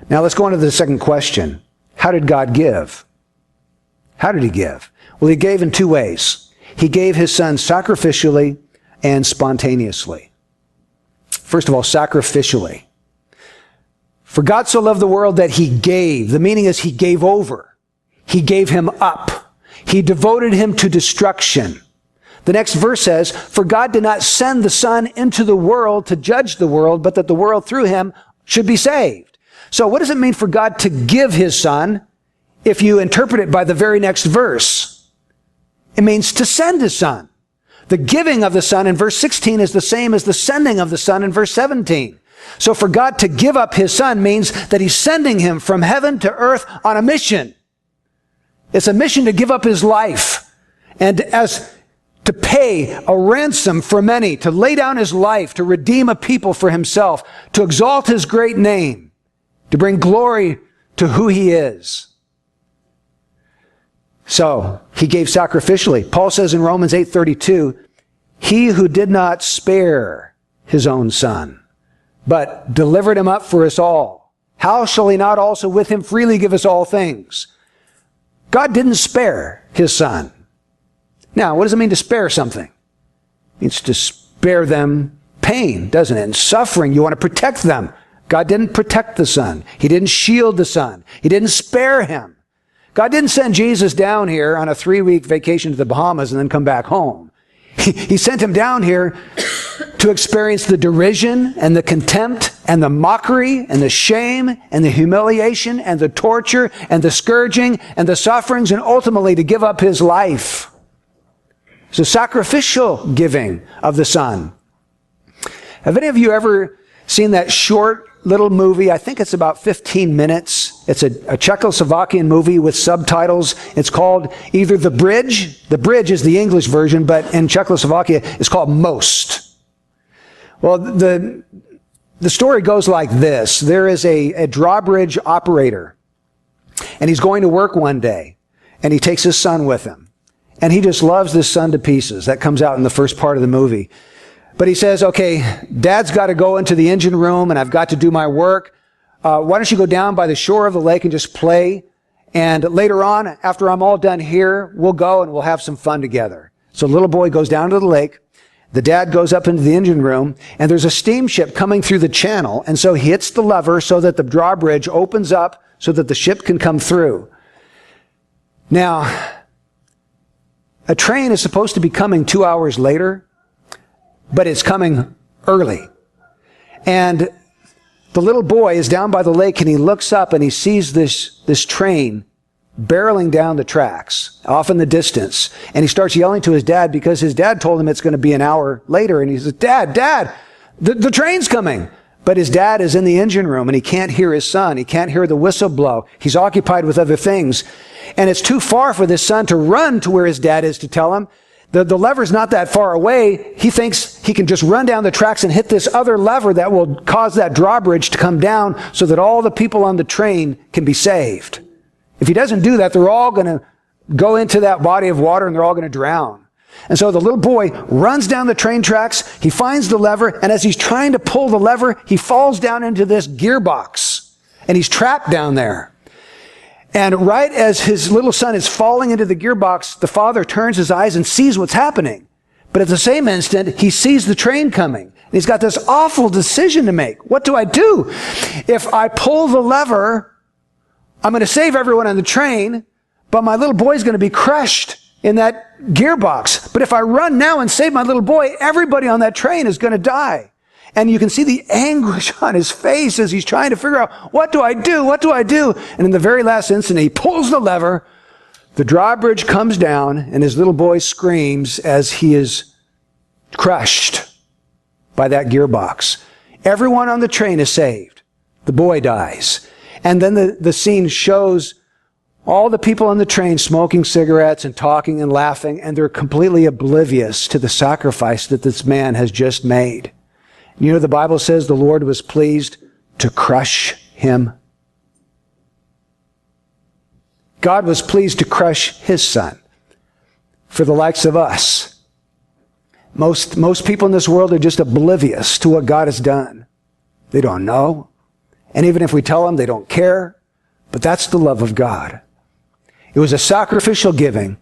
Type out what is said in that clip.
Now let's go on to the second question. How did God give? How did he give? Well, he gave in two ways. He gave his son sacrificially and spontaneously. First of all, sacrificially. For God so loved the world that he gave. The meaning is he gave over. He gave him up. He devoted him to destruction. The next verse says, for God did not send the Son into the world to judge the world, but that the world through him should be saved. So what does it mean for God to give his Son if you interpret it by the very next verse? It means to send his Son. The giving of the Son in verse 16 is the same as the sending of the Son in verse 17. So for God to give up his Son means that he's sending him from heaven to earth on a mission. It's a mission to give up his life and to pay a ransom for many, to lay down his life, to redeem a people for himself, to exalt his great name, to bring glory to who he is. So he gave sacrificially. Paul says in Romans 8:32, he who did not spare his own Son, but delivered him up for us all, how shall he not also with him freely give us all things? God didn't spare his Son. Now, what does it mean to spare something? It means to spare them pain, doesn't it? And suffering. You want to protect them. God didn't protect the Son. He didn't shield the Son. He didn't spare him. God didn't send Jesus down here on a 3-week vacation to the Bahamas and then come back home. He sent him down here to experience the derision and the contempt and the mockery and the shame and the humiliation and the torture and the scourging and the sufferings and ultimately to give up his life. It's a sacrificial giving of the Son. Have any of you ever seen that short little movie? I think it's about 15 minutes. It's a Czechoslovakian movie with subtitles. It's called either The Bridge. The Bridge is the English version, but in Czechoslovakia, it's called Most. Well, the story goes like this. There is a drawbridge operator, and he's going to work one day, and he takes his son with him. And he just loves this son to pieces. That comes out in the first part of the movie. But he says, okay, Dad's got to go into the engine room and I've got to do my work. Why don't you go down by the shore of the lake and just play? And later on, after I'm all done here, we'll go and we'll have some fun together. So the little boy goes down to the lake. The dad goes up into the engine room and there's a steamship coming through the channel. And so he hits the lever so that the drawbridge opens up so that the ship can come through. Now, a train is supposed to be coming 2 hours later, but it's coming early. And the little boy is down by the lake and he looks up and he sees this train barreling down the tracks, off in the distance. And he starts yelling to his dad because his dad told him it's going to be an hour later. And he says, Dad, the train's coming. But his dad is in the engine room and he can't hear his son. He can't hear the whistle blow. He's occupied with other things. And it's too far for this son to run to where his dad is to tell him. The lever's not that far away. He thinks he can just run down the tracks and hit this other lever that will cause that drawbridge to come down so that all the people on the train can be saved. If he doesn't do that, they're all going to go into that body of water and they're all going to drown. And so the little boy runs down the train tracks, he finds the lever, and as he's trying to pull the lever, he falls down into this gearbox, and he's trapped down there. And right as his little son is falling into the gearbox, the father turns his eyes and sees what's happening. But at the same instant, he sees the train coming. And he's got this awful decision to make. What do I do? If I pull the lever, I'm going to save everyone on the train, but my little boy's going to be crushed in that gearbox. But if I run now and save my little boy, everybody on that train is going to die. And you can see the anguish on his face as he's trying to figure out, what do I do? What do I do? And in the very last instant, he pulls the lever, the drawbridge comes down, and his little boy screams as he is crushed by that gearbox. Everyone on the train is saved. The boy dies. And then the scene shows all the people on the train smoking cigarettes and talking and laughing, and they're completely oblivious to the sacrifice that this man has just made. You know, the Bible says the Lord was pleased to crush him. God was pleased to crush his son for the likes of us. Most people in this world are just oblivious to what God has done. They don't know. And even if we tell them, they don't care. But that's the love of God. It was a sacrificial giving